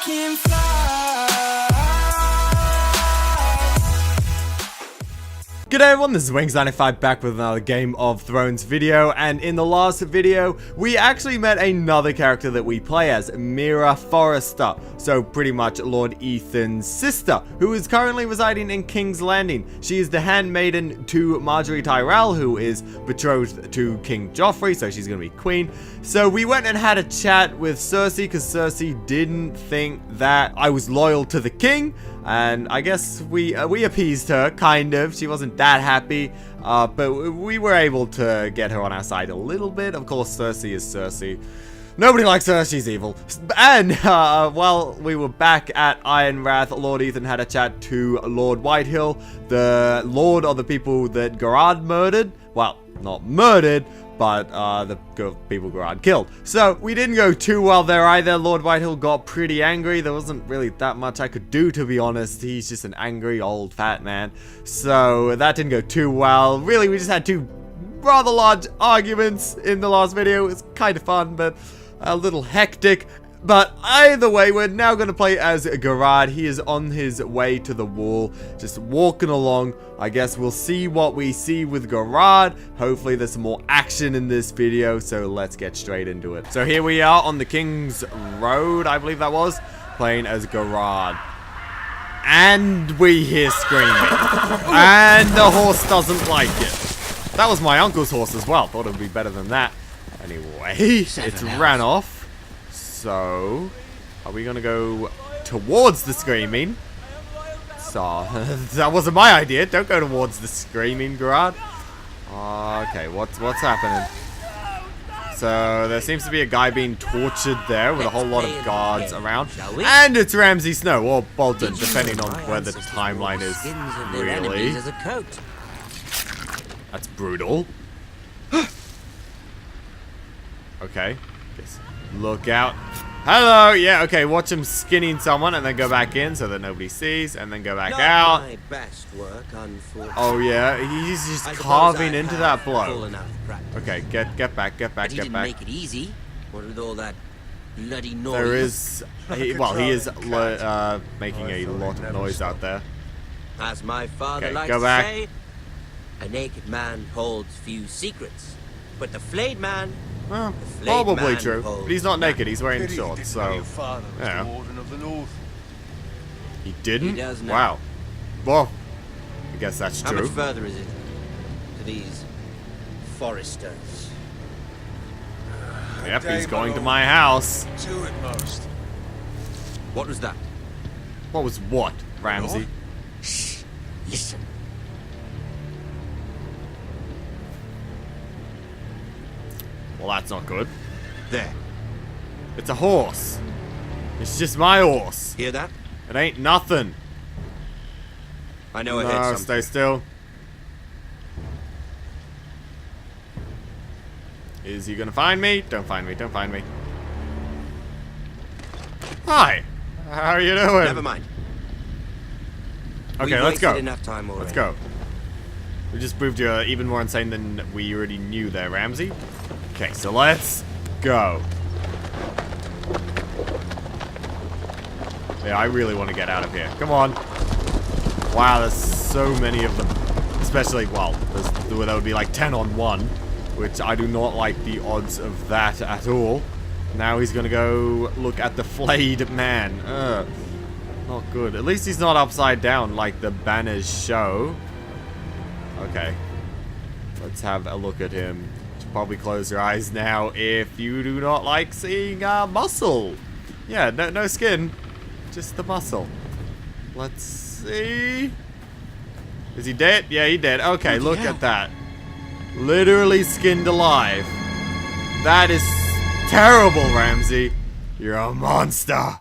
can fly. G'day everyone, this is Wings95 back with another Game of Thrones video, and in the last video, we actually met another character that we play as, Mira Forrester, so pretty much Lord Ethan's sister, who is currently residing in King's Landing. She is the handmaiden to Marjorie Tyrell, who is betrothed to King Joffrey, so she's gonna be queen. So we went and had a chat with Cersei, because Cersei didn't think that I was loyal to the king, and I guess we appeased her, kind of. She wasn't that happy, but we were able to get her on our side a little bit. Of course, Cersei is Cersei. Nobody likes her, she's evil. And while we were back at Ironrath, Lord Ethan had a chat to Lord Whitehill, the lord of the people that Garad murdered. Well, not murdered, but the people Garad killed. So we didn't go too well there either. Lord Whitehill got pretty angry. There wasn't really that much I could do, to be honest. He's just an angry old fat man. So that didn't go too well. Really, we just had two rather large arguments in the last video. It was kind of fun, but a little hectic. But either way, we're now going to play as Garad. He is on his way to the wall, just walking along. I guess we'll see what we see with Garad. Hopefully there's some more action in this video, so let's get straight into it. So here we are on the King's Road, I believe that was, playing as Garad. And we hear screaming. And the horse doesn't like it. That was my uncle's horse as well. Thought it would be better than that. Anyway, it's ran off. So, are we gonna go towards the screaming? So, that wasn't my idea. Don't go towards the screaming, Garad. Okay, what's happening? So, there seems to be a guy being tortured there with a whole lot of guards around. And it's Ramsay Snow, or Bolton, depending on where the timeline is, really. That's brutal. Okay. Look out. Hello! Yeah, okay, watch him skinning someone and then go back in so that nobody sees and then go back out. My best work, oh yeah, he's just carving into that blow. Okay, get back, get back, but he get didn't back. make it easy. What with all that bloody noise? There is, he is making a lot of noise out there. As my father Okay, likes go to back. say, a naked man holds few secrets, but the flayed man. Well, flayed probably man true. holds But he's not naked, he's wearing Pity he shorts, didn't so know your father was yeah. the Warden of the North. He didn't? He does now. Wow. Well, I guess that's How true. much further is it to these foresters? Yep, Day he's going to below. my house. Two at most. What was that? What was what, Ramsay? Shh! Listen. Well, that's not good. There. It's a horse. It's just my horse. Hear that? It ain't nothing. I know I heard No, something. stay still. Is he gonna find me? Don't find me, don't find me. Hi. How are you doing? Never mind. Okay, We've let's go. wasted enough time already. Let's go. We just proved you're even more insane than we already knew there, Ramsay. Okay, so let's go. Yeah, I really want to get out of here. Come on. Wow, there's so many of them. Especially, well, there would be like 10 on 1, which I do not like the odds of that at all. Now he's going to go look at the flayed man. Not good. At least he's not upside down like the banners show. Okay. Let's have a look at him. Probably close your eyes now if you do not like seeing muscle. Yeah, no skin. Just the muscle. Let's see. Is he dead? Yeah, he dead. Okay, look at that. Literally skinned alive. That is terrible, Ramsay. You're a monster.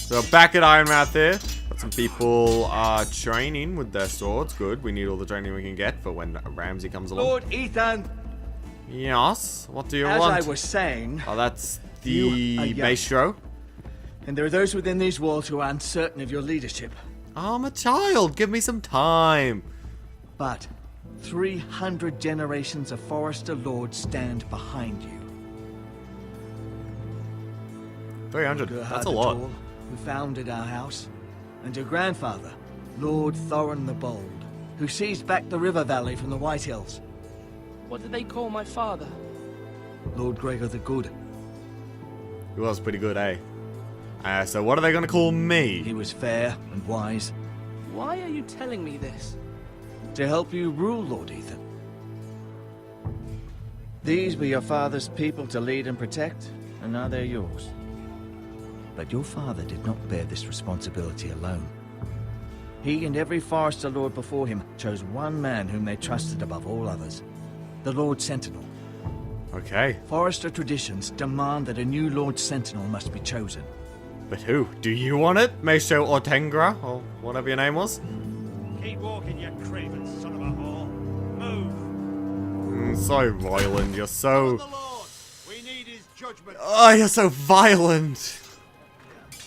So back at Ironrath here. Got some people training with their swords. Good. We need all the training we can get for when Ramsay comes along. Lord Ethan, Yes. What do you as want? I was saying, Oh, that's You are the young. maestro. and there are those within these walls who are uncertain of your leadership, I'm a child. Give me some time. but 300 generations of Forester lords stand behind you. 300. Gerhard That's a the lot. Tall, who founded our house, and your grandfather, Lord Thorin the Bold, who seized back the river valley from the White Hills. What did they call my father? Lord Gregor the Good. He was pretty good, eh? So what are they gonna call me? He was fair and wise. Why are you telling me this? To help you rule, Lord Ethan. These were your father's people to lead and protect, and now they're yours. But your father did not bear this responsibility alone. He and every Forester Lord before him chose one man whom they trusted above all others. The Lord Sentinel. Okay. Forester traditions demand that a new Lord Sentinel must be chosen. But who? Do you want it? Mesho Ortengra? Or whatever your name was? Keep walking, you craven son of a whore. Move. So violent. You're so... The Lord. We need his judgment. Oh, you're so violent.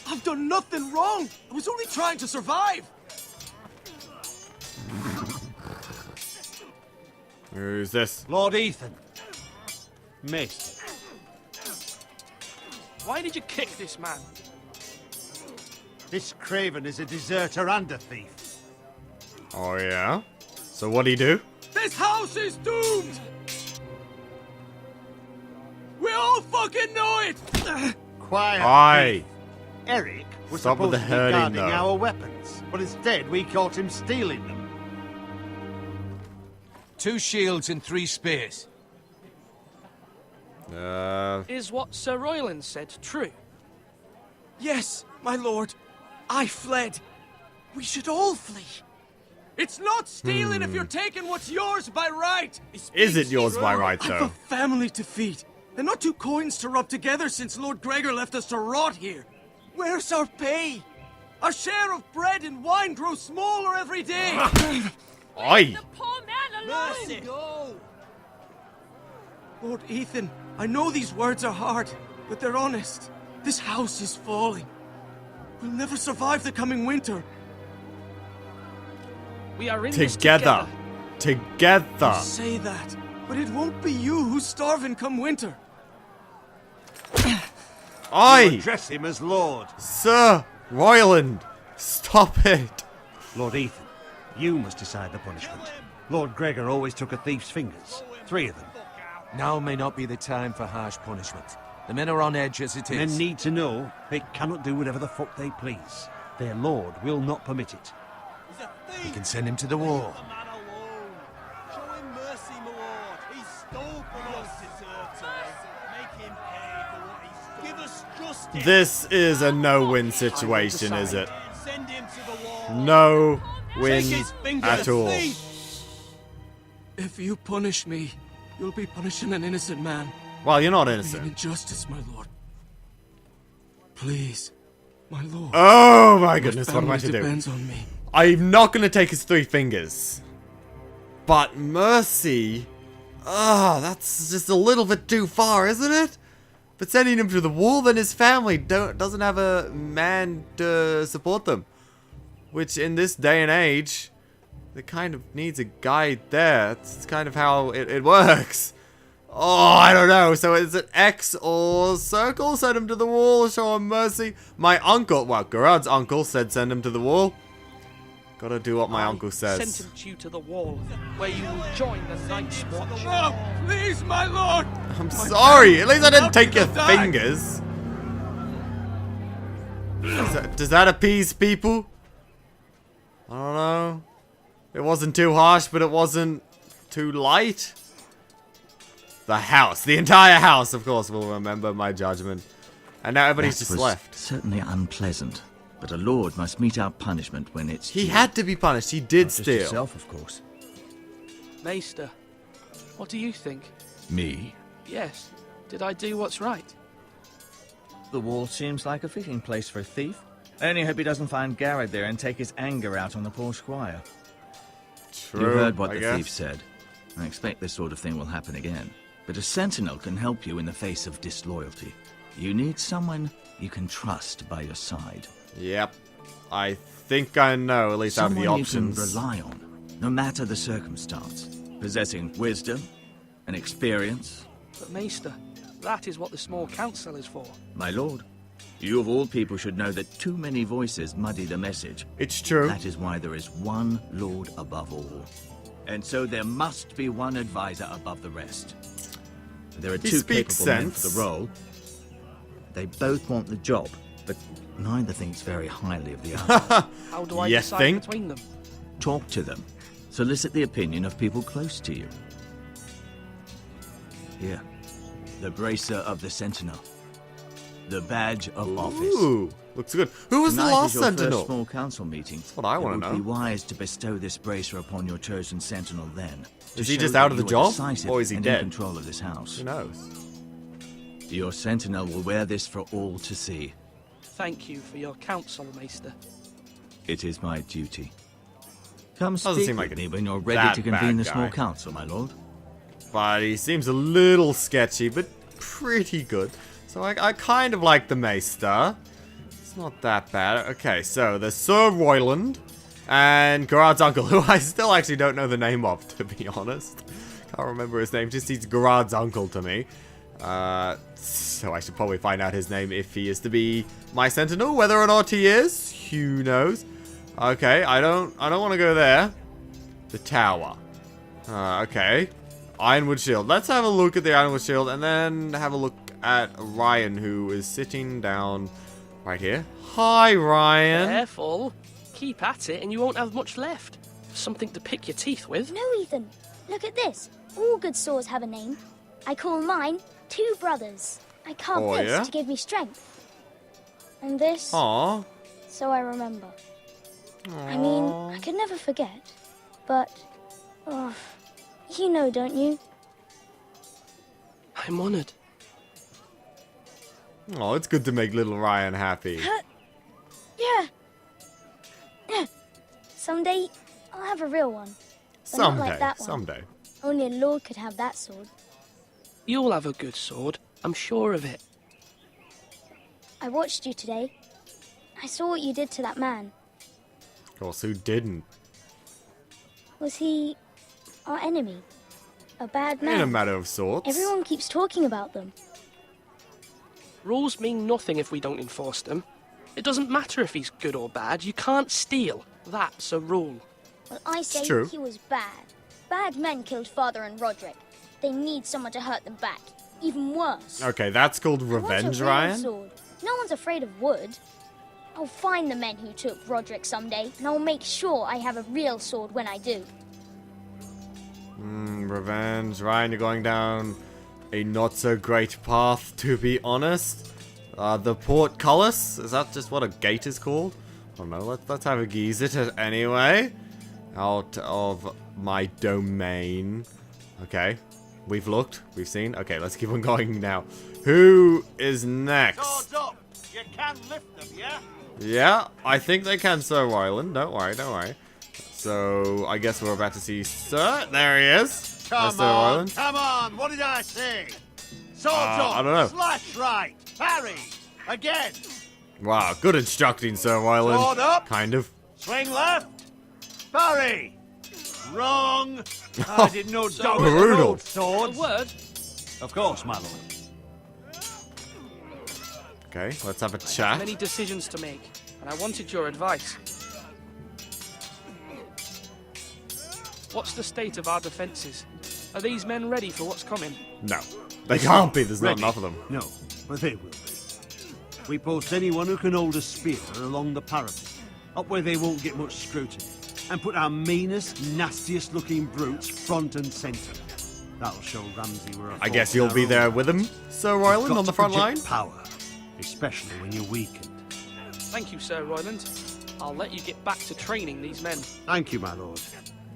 I've done nothing wrong! I was only trying to survive! Who's this? Lord Ethan. Miss. Why did you kick this man? This craven is a deserter and a thief. Oh, yeah? So what'd he do? This house is doomed! We all fucking know it! Quiet. Aye. Eric was Stop with supposed the to be herding, guarding though. our weapons, but instead we caught him stealing them. 2 shields and 3 spears. Is what Sir Royland said true? Yes, my lord. I fled. We should all flee. It's not stealing if you're taking what's yours by right. Is it yours by right, I've a though? family to feed, and not 2 coins to rub together since Lord Gregor left us to rot here. Where's our pay? Our share of bread and wine grows smaller every day. Aye. Poor man alone! Mercy. Lord Ethan, I know these words are hard, but they're honest. This house is falling. We'll never survive the coming winter. We are in this Together. together. Together. Say that, but it won't be you who's starving come winter. Aye. Address him as Lord. Sir Royland. Stop it. Lord Ethan, you must decide the punishment. Lord Gregor always took a thief's fingers. 3 of them. Now may not be the time for harsh punishment. The men are on edge as it Men is. need to know they cannot do whatever the fuck they please. Their lord will not permit it. We can send him to the wall. Show him mercy, my lord. He stole from us. Make him pay for what he stole. Give us justice. This is a no-win situation, is it? Send him to the wall. No win Take his finger at to all. sleep. If you punish me, you'll be punishing an innocent man. Well, you're not An innocent. injustice, my lord. Please, my lord. Oh my goodness, what am I Family to do? depends on me. I'm not going to take his 3 fingers. But mercy... that's just a little bit too far, isn't it? But sending him to the wall, then his family doesn't have a man to support them. Which, in this day and age, it kind of needs a guide there. It's kind of how it works. Oh, I don't know. So is it X or circle? Send him to the wall, show him mercy. My uncle, well, Gerard's uncle said send him to the wall. Gotta do what my uncle says. Sentence you to the wall, where you will join the Night's Watch. No, please, my lord. I'm sorry. At least I didn't take your to die. fingers. Does that appease people? I don't know. It wasn't too harsh, but it wasn't too light. The house. The entire house, of course, will remember my judgment. And now everybody's That just was left. certainly unpleasant, but a lord must mete out punishment when it's He due. had to be punished. He did Just steal. yourself, of course. Maester, what do you think? Me? Yes. Did I do what's right? The wall seems like a fitting place for a thief. I only hope he doesn't find Garrett there and take his anger out on the poor squire. True, You heard what I the guess. thief said. I expect this sort of thing will happen again. But a sentinel can help you in the face of disloyalty. You need someone you can trust by your side. Yep. I think I know, at least out of the Someone options. you can rely on, no matter the circumstance. Possessing wisdom and experience. But Maester, that is what the small council is for. My lord, You of all people should know that too many voices muddy the message. It's true. That is why there is one lord above all. And so there must be one advisor above the rest. There are two capable men for the role. They both want the job, but neither thinks very highly of the other. How do I You decide think? between them? Talk to them. Solicit the opinion of people close to you. Here, the bracer of the Sentinel. The badge of office. Ooh, looks good. Who was the Tonight last is your Sentinel? first small council meeting. That's what I want to It would know. be wise to bestow this bracer upon your chosen Sentinel then. to Is he show just that out of the you are job? decisive Or is he and dead? in control of this house. Who knows? Your Sentinel will wear this for all to see. Thank you for your counsel, Maester. It is my duty. Come Doesn't speak seem with like me a when you're ready that to convene bad the small guy. council, my lord. But he seems a little sketchy, but pretty good. So I kind of like the Maester. It's not that bad. Okay, so there's Sir Royland and Gerard's uncle, who I still actually don't know the name of, to be honest. Can't remember his name, just he's Gerard's uncle to me. So I should probably find out his name if he is to be my Sentinel. Whether or not he is, who knows. Okay, I don't want to go there. The tower. Okay. Ironwood Shield. Let's have a look at the Ironwood Shield and then have a look at Ryan, who is sitting down right here. Hi, Ryan. Careful. Keep at it and you won't have much left. Something to pick your teeth with. No, Ethan. Look at this. All good swords have a name. I call mine Two Brothers. I carved Oh, this yeah? to give me strength. And this, Aw. so I remember. I mean, I could never forget. But, oh, you know, don't you? I'm honored. Oh, it's good to make little Ryan happy. Yeah. Someday, I'll have a real one. But not like that one. Someday. Only a lord could have that sword. You'll have a good sword. I'm sure of it. I watched you today. I saw what you did to that man. Of course, who didn't? Was he our enemy? A bad man? In a matter of sorts. Everyone keeps talking about them. Rules mean nothing if we don't enforce them. It doesn't matter if he's good or bad. You can't steal. That's a rule. Well, I say true. he was bad. Bad men killed Father and Roderick. They need someone to hurt them back. Even worse. Okay, that's called I want a revenge, real Ryan. sword. No one's afraid of wood. I'll find the men who took Roderick someday, and I'll make sure I have a real sword when I do. Revenge. Ryan, you're going down a not so great path, to be honest. The portcullis? Is that just what a gate is called? I don't know. Let's have a gaze at it anyway. Out of my domain. Okay. We've looked. We've seen. Okay, let's keep on going now. Who is next? Swords up! You can lift them, yeah? Yeah, I think they can, Sir Royland. Don't worry, don't worry. So, I guess we're about to see Sir. There he is. Come Sir on, Royland. come on! What did I say? Swords up! I don't know. Slash right! Parry! Again! Wow, good instructing, Sir Royland. Sword up! Kind of. Swing left! Parry! Wrong! I did no doubt brutal. old A swords. word? Of course, my lord. Okay, let's have a chat. Many decisions to make, and I wanted your advice. What's the state of our defences? Are these men ready for what's coming? No, they can't be. There's not Ready? enough of them. No, but they will be. We post anyone who can hold a spear along the parapet, up where they won't get much scrutiny, and put our meanest, nastiest looking brutes front and centre. That'll show Ramsay we're a I guess force you'll in our be own. there with him, Sir You've Royland, got on the to front line. project power, especially when you're weakened. Thank you, Sir Royland. I'll let you get back to training these men. Thank you, my lord.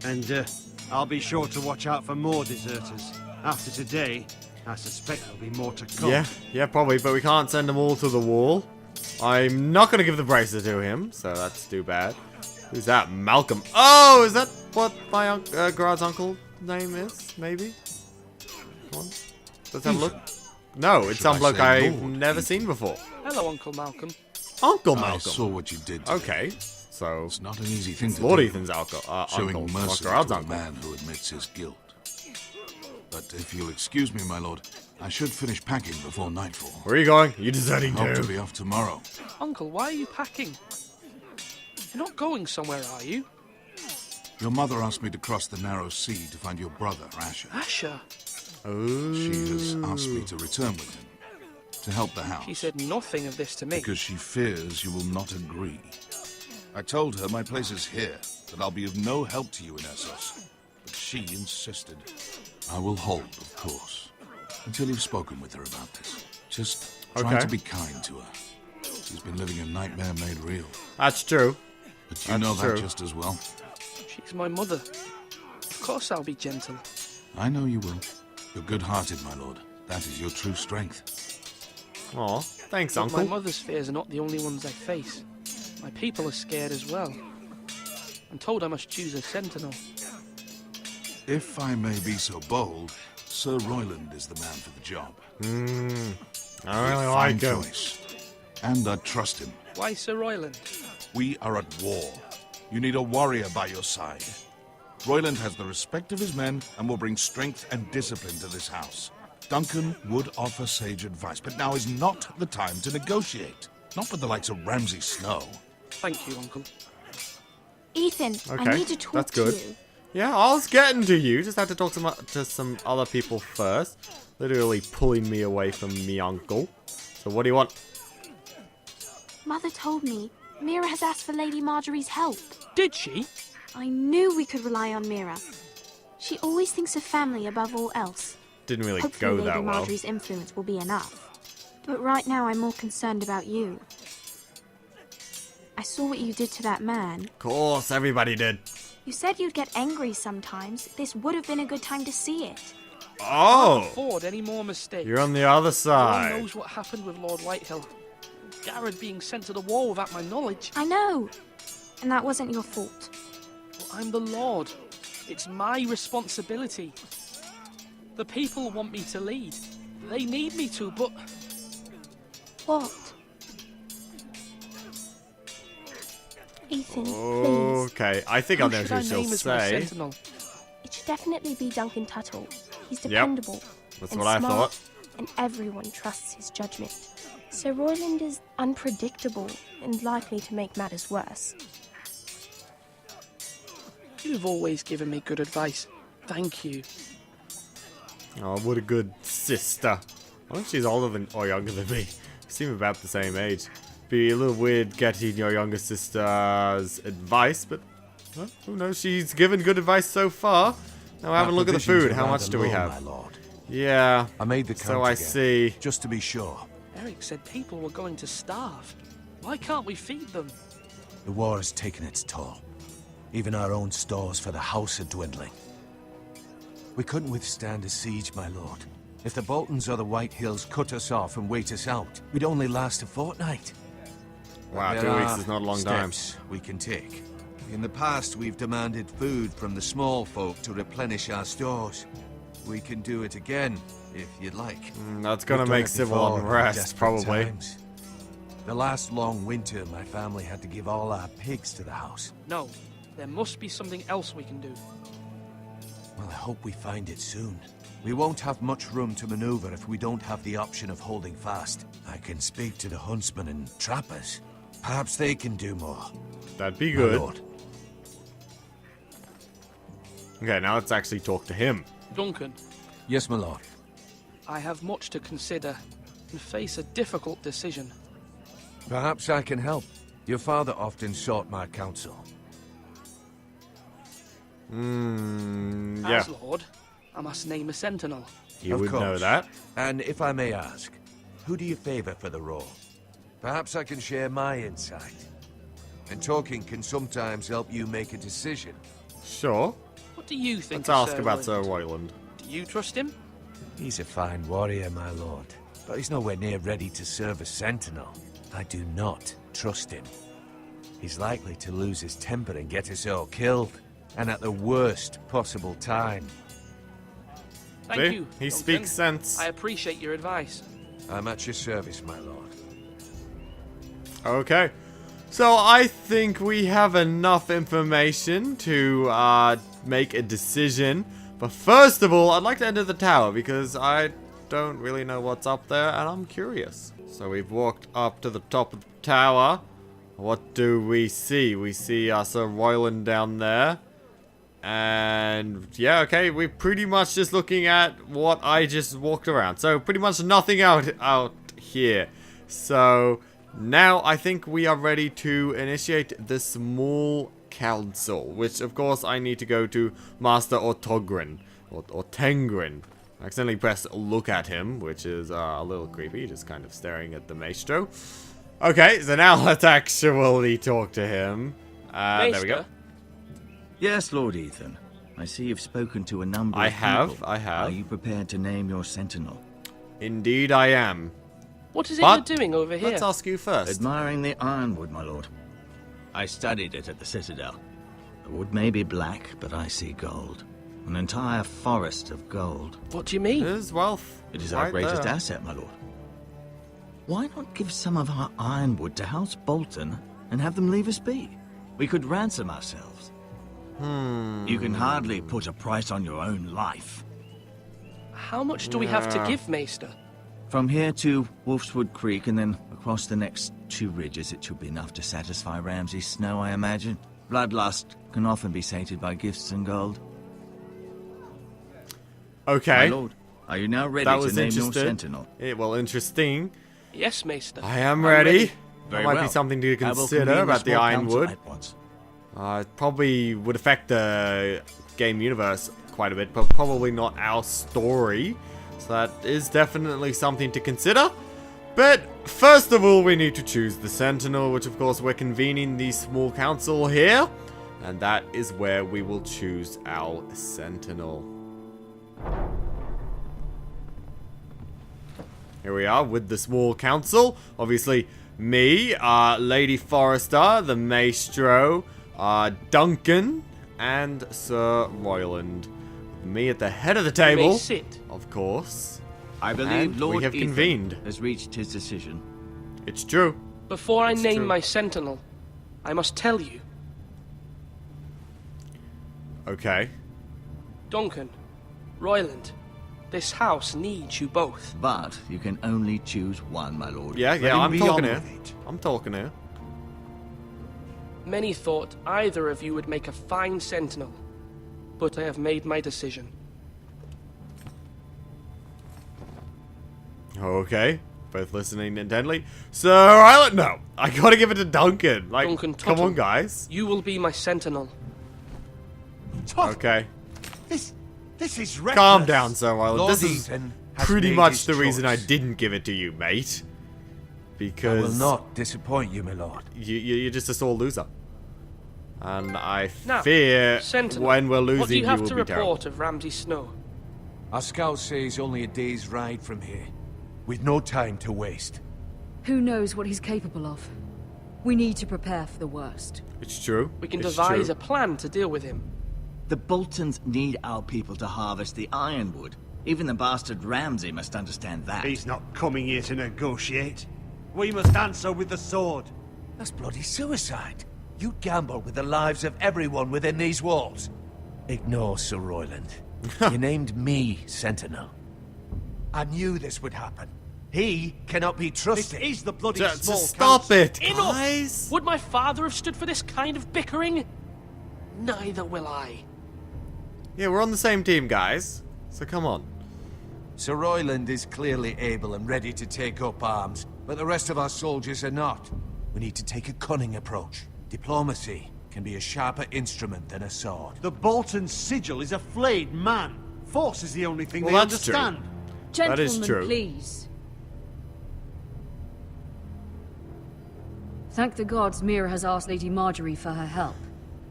And I'll be sure to watch out for more deserters. After today, I suspect there'll be more to come. Yeah, probably, but we can't send them all to the wall. I'm not going to give the bracer to him, so that's too bad. Who's that? Malcolm. Oh, is that what my Gerard's uncle's name is? Maybe? Come on. Let's have a look. No, it's Should some I bloke say I've Lord? never seen before. Hello, Uncle Malcolm. Uncle I Malcolm. saw what you did today. Okay, so It's not an easy thing it's to Lord do. Ethan's uncle. Showing Uncle. mercy Gerard's to a uncle. man who admits his guilt. But if you'll excuse me, my lord, I should finish packing before nightfall. Where are you going? You deserting Hope to too? be off tomorrow. Uncle, why are you packing? You're not going somewhere, are you? Your mother asked me to cross the narrow sea to find your brother, Asher. Asher? Oh. She has asked me to return with him, to help the house. She said nothing of this to me. Because she fears you will not agree. I told her my place is here, that I'll be of no help to you in Essos. But she insisted. I will hold, of course, until you've spoken with her about this. Just try to be kind to her. She's been living a nightmare made real. That's true. But you know that just as well. She's my mother. Of course I'll be gentle. I know you will. You're good-hearted, my lord. That is your true strength. Aw, thanks, But Uncle. my mother's fears are not the only ones I face. My people are scared as well. I'm told I must choose a sentinel. If I may be so bold, Sir Royland is the man for the job. I really A like fine him. choice. And I trust him. Why Sir Royland? We are at war. You need a warrior by your side. Royland has the respect of his men and will bring strength and discipline to this house. Duncan would offer sage advice, but now is not the time to negotiate. Not with the likes of Ramsay Snow. Thank you, Uncle. Ethan, Okay, I need to talk that's to good. you. Yeah, I was getting to you. Just had to talk to some other people first. Literally pulling me away from me uncle. So what do you want? Mother told me Mira has asked for Lady Marjorie's help. Did she? I knew we could rely on Mira. She always thinks of family above all else. Didn't really Hopefully go Lady that well. Marjorie's influence will be enough. But right now I'm more concerned about you. I saw what you did to that man. Of course, everybody did. You said you'd get angry sometimes. This would have been a good time to see it. Can't Oh, afford any more mistakes. you're on the other No one side. knows what happened with Lord Whitehill. Garrett being sent to the war without my knowledge. I know. And that wasn't your fault. But I'm the Lord. It's my responsibility. The people want me to lead. They need me to, but What? Ethan, please. Okay, I think I who know should who I she'll name as my say. sentinel? It should definitely be Duncan Tuttle. He's Yep, dependable. that's and what I smart, thought. And everyone trusts his judgment. Sir Royland is unpredictable and likely to make matters worse. You've always given me good advice. Thank you. Oh, what a good sister. I think she's older than or younger than me. Seem about the same age. Be a little weird getting your younger sister's advice, but well, who knows? She's given good advice so far. Now have a look at the food. How much do we have? My lord. Yeah. I made the count So I again, see. just to be sure. Eric said people were going to starve. Why can't we feed them? The war has taken its toll. Even our own stores for the house are dwindling. We couldn't withstand a siege, my lord. If the Boltons or the White Hills cut us off and wait us out, we'd only last a fortnight. Wow, There 2 weeks are is not a long time. steps we can take. In the past, we've demanded food from the small folk to replenish our stores. We can do it again, if you'd like. That's gonna We've done make it civil before in unrest, desperate probably. times. The last long winter, my family had to give all our pigs to the house. No, there must be something else we can do. Well, I hope we find it soon. We won't have much room to maneuver if we don't have the option of holding fast. I can speak to the huntsmen and trappers. Perhaps they can do more. That'd be My good. lord. Okay, now let's actually talk to him. Duncan, Yes, my lord. I have much to consider and face a difficult decision. Perhaps I can help. Your father often sought my counsel. Yeah, As Lord, I must name a sentinel. you Of would know course. that. And if I may ask, who do you favor for the role? Perhaps I can share my insight. And talking can sometimes help you make a decision. Sure. What do you think Let's of ask Sir about Sir Royland? Royland. Do you trust him? He's a fine warrior, my lord. But he's nowhere near ready to serve as sentinel. I do not trust him. He's likely to lose his temper and get us all killed. And at the worst possible time. Thank See? you. He Duncan. speaks sense. I appreciate your advice. I'm at your service, my lord. Okay. So I think we have enough information to make a decision. But first of all, I'd like to enter the tower because I don't really know what's up there, and I'm curious. So we've walked up to the top of the tower. What do we see? We see Sir Royland down there. And yeah, okay, we're pretty much just looking at what I just walked around. So pretty much nothing out here. So now I think we are ready to initiate the small council, which of course I need to go to Master Ortogrin or Tengrin. I accidentally pressed look at him, which is a little creepy, just kind of staring at the maestro. Okay, so now let's actually talk to him. There we go. Yes, Lord Ethan. I see you've spoken to a number of people. I have. Are you prepared to name your sentinel? Indeed I am. What is it you're doing over here? Let's ask you first. Admiring the ironwood, my lord. I studied it at the Citadel. The wood may be black, but I see gold. An entire forest of gold. What do you mean? It is wealth. It is our greatest asset, my lord. Why not give some of our ironwood to House Bolton and have them leave us be? We could ransom ourselves. You can hardly put a price on your own life. How much do we have to give, Maester? From here to Wolfswood Creek and then across the next 2 ridges, it should be enough to satisfy Ramsay Snow, I imagine. Bloodlust can often be sated by gifts and gold. Okay. My lord, are you now ready to name your sentinel? Well, interesting. Yes, Maester. I am ready. Very That might well. be something to I will consider convene the about the small council ironwood. at once. It probably would affect the game universe quite a bit, but probably not our story. So that is definitely something to consider. But first of all, we need to choose the Sentinel, which of course we're convening the small council here. And that is where we will choose our Sentinel. Here we are with the small council. Obviously, me, Lady Forrester, the Maestro, Duncan, and Sir Royland. Me at the head of the You may table, sit. of course. I believe And Lord we have Ethan convened. has reached his decision. It's true. Before I name true. my sentinel, I must tell you. Okay. Duncan, Royland, this house needs you both. But you can only choose one, my lord. Yeah, him I'm be talking on here. with it. I'm talking here. Many thought either of you would make a fine sentinel, but I have made my decision. Okay. Both listening intently. Sir Royland, no. I gotta give it to Duncan. Like, Duncan come Tuttle, on, guys. You will be my sentinel. Okay. This is reckless. Calm down, Sir Royland. Lord This is Ethan has pretty made much his the reason I choice. didn't give it to you, mate. I Because will not disappoint you, my lord. you're just a sore loser. And I Now, fear Sentinel, when we're losing, what do you have will to be report terrible. of Ramsay Snow? Our scouts say he's only a day's ride from here, with no time to waste. Who knows what he's capable of? We need to prepare for the worst. It's true. We can It's devise true. a plan to deal with him. The Boltons need our people to harvest the ironwood. Even the bastard Ramsay must understand that. He's not coming here to negotiate. We must answer with the sword. That's bloody suicide. You gamble with the lives of everyone within these walls. Ignore Sir Royland. You named me Sentinel. I knew this would happen. He cannot be This trusted. is the bloody Just small stop council. it, Enough! guys. Would my father have stood for this kind of bickering? Neither will I. Yeah, we're on the same team, guys. So come on. Sir Royland is clearly able and ready to take up arms, but the rest of our soldiers are not. We need to take a cunning approach. Diplomacy can be a sharper instrument than a sword. The Bolton sigil is a flayed man. Force is the only thing Well, they that's true. understand. That is Gentlemen, true. please. Thank the gods Mira has asked Lady Marjorie for her help.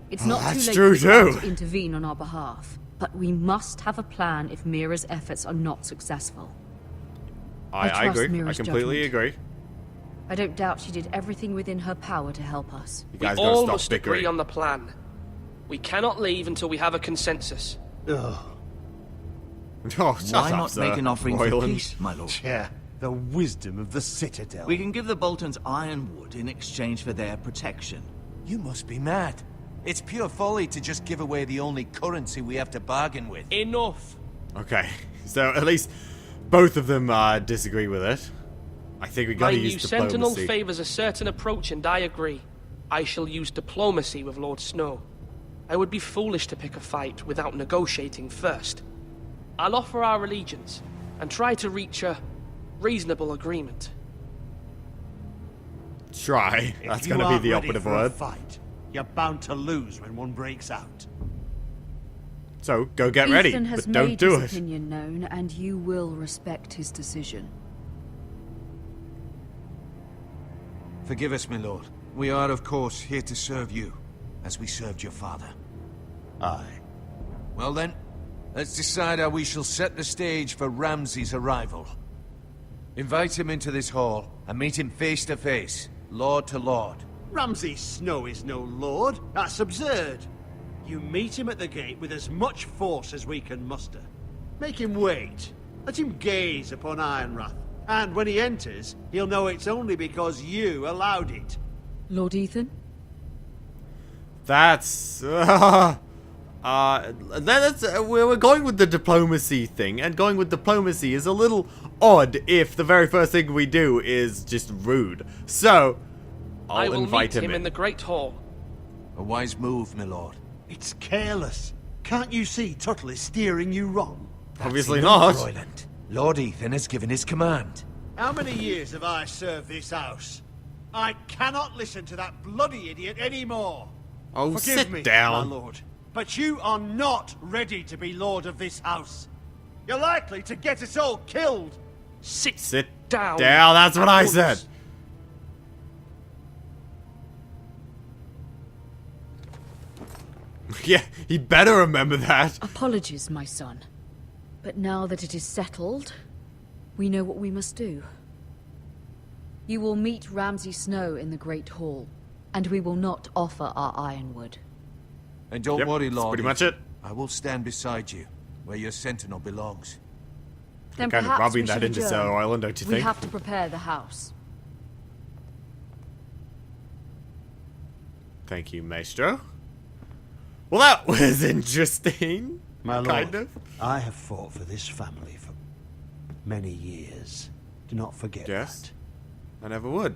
It's not that's too late true for the Crown too. to intervene on our behalf, but we must have a plan if Mira's efforts are not successful. I I trust agree. Mira's I completely judgment. agree. I don't doubt she did everything within her power to help us. You We guys all gotta must stop agree bickering. on the plan. We cannot leave until we have a consensus. Ugh. Oh, shut Why up, not Sir make an offering for Royland. peace, my lord? Yeah, the wisdom of the Citadel. We can give the Boltons ironwood in exchange for their protection. You must be mad. It's pure folly to just give away the only currency we have to bargain with. Enough! Okay, so at least both of them disagree with it. I think we gotta My use new diplomacy. Sentinel favours a certain approach, and I agree. I shall use diplomacy with Lord Snow. I would be foolish to pick a fight without negotiating first. I'll offer our allegiance, and try to reach a reasonable agreement. Try. That's gonna be the operative word. Fight, you're bound to lose when one breaks out. So, go get ready, Ethan has but don't made do his it. opinion known, and you will respect his decision. Forgive us, my lord. We are, of course, here to serve you, as we served your father. Aye. Well then, let's decide how we shall set the stage for Ramsay's arrival. Invite him into this hall, and meet him face to face, lord to lord. Ramsay Snow is no lord. That's absurd. You meet him at the gate with as much force as we can muster. Make him wait. Let him gaze upon Ironrath. And when he enters, he'll know it's only because you allowed it. Lord Ethan? That's... we're going with the diplomacy thing, and going with diplomacy is a little odd if the very first thing we do is just rude. So, I I'll will invite meet him in the Great Hall. A wise move, my lord. It's careless. Can't you see Tuttle is steering you wrong? Obviously enough, not. Royland. Lord Ethan has given his command. How many years have I served this house? I cannot listen to that bloody idiot anymore. Oh, Forgive sit me, down. my lord, but you are not ready to be lord of this house. You're likely to get us all killed. Sit down. down. That's what I said. Yeah, he better remember that. Apologies, my son. But now that it is settled, we know what we must do. You will meet Ramsay Snow in the Great Hall, and we will not offer our ironwood. And don't Yep, worry, that's Lord. pretty much Ethan. it. I will stand beside you, where your sentinel belongs. Then Kind of perhaps rubbing we that should into adjourn. Sailor Island, don't you We think? have to prepare the house. Thank you, Maestro. Well, that was interesting. My lord, kind of. I have fought for this family for many years. Do not forget Yes. that. I never would.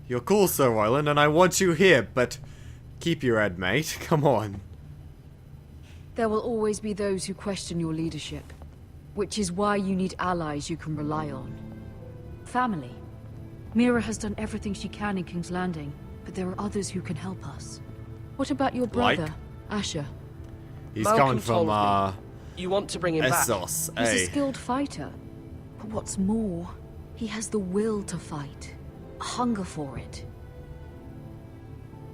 You're cool, Sir Royland, and I want you here, but keep your head, mate. Come on. There will always be those who question your leadership, which is why you need allies you can rely on. Family. Mira has done everything she can in King's Landing, but there are others who can help us. What about your brother, Asher? He's Malcolm coming from, told me. You want to bring him back? Essos, He's a eh? skilled fighter. But what's more, he has the will to fight. A hunger for it.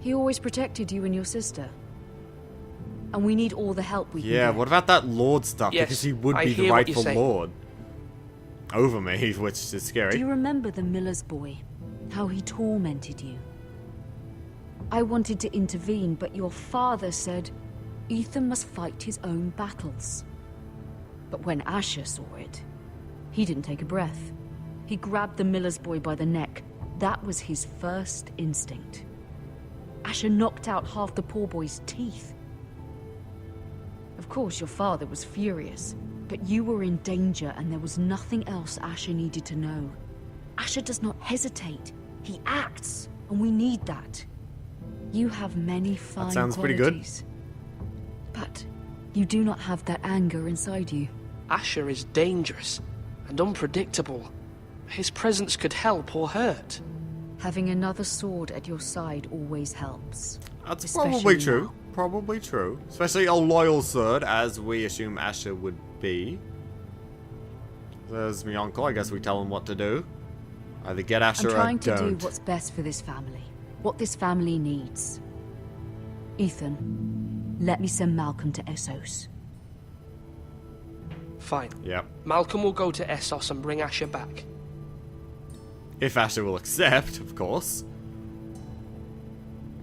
He always protected you and your sister. And we need all the help we can Yeah, get. what about that Lord stuff? Yes, Because he would I be the hear what you rightful say. Lord. Over me, which is scary. Do you remember the miller's boy? How he tormented you? I wanted to intervene, but your father said Ethan must fight his own battles. But when Asher saw it, he didn't take a breath. He grabbed the miller's boy by the neck. That was his first instinct. Asher knocked out half the poor boy's teeth. Of course, your father was furious, but you were in danger and there was nothing else Asher needed to know. Asher does not hesitate. He acts, and we need that. You have many fine sounds pretty qualities. But you do not have that anger inside you. Asher is dangerous and unpredictable. His presence could help or hurt. Having another sword at your side always helps. That's Especially probably true. now. Probably true. Especially a loyal sword, as we assume Asher would be. There's my uncle. I guess we tell him what to do. Either get Asher I'm or trying to do don't. what's best for this family. What this family needs. Ethan, let me send Malcolm to Essos. Fine. Yep. Malcolm will go to Essos and bring Asher back. If Asher will accept, of course.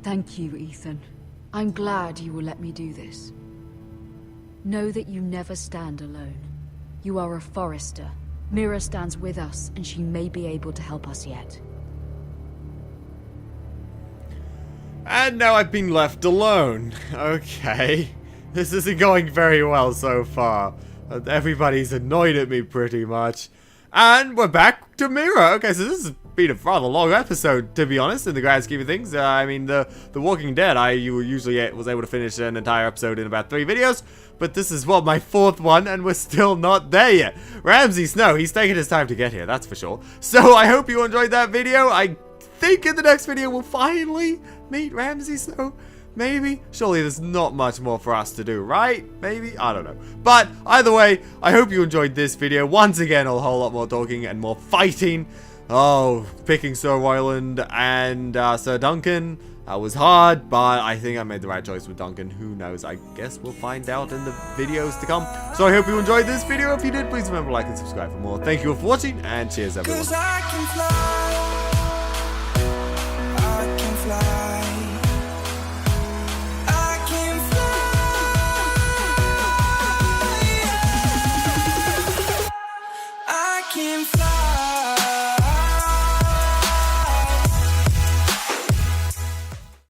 Thank you, Ethan. I'm glad you will let me do this. Know that you never stand alone. You are a Forester. Mira stands with us, and she may be able to help us yet. And now I've been left alone. Okay. This isn't going very well so far. Everybody's annoyed at me pretty much. And we're back to Mira. Okay, so this has been a rather long episode, to be honest, in the grand scheme of things. I mean, the Walking Dead, you usually was able to finish an entire episode in about 3 videos. But this is, well, my 4th one, and we're still not there yet. Ramsay Snow, he's taking his time to get here, that's for sure. So I hope you enjoyed that video. I think in the next video we'll finally meet Ramsay Snow. Maybe? Surely there's not much more for us to do, right? Maybe? I don't know. But either way, I hope you enjoyed this video. Once again, a whole lot more talking and more fighting. Oh, picking Sir Royland and Sir Duncan. That was hard, but I think I made the right choice with Duncan. Who knows? I guess we'll find out in the videos to come. So I hope you enjoyed this video. If you did, please remember to like and subscribe for more. Thank you all for watching, and cheers, everyone.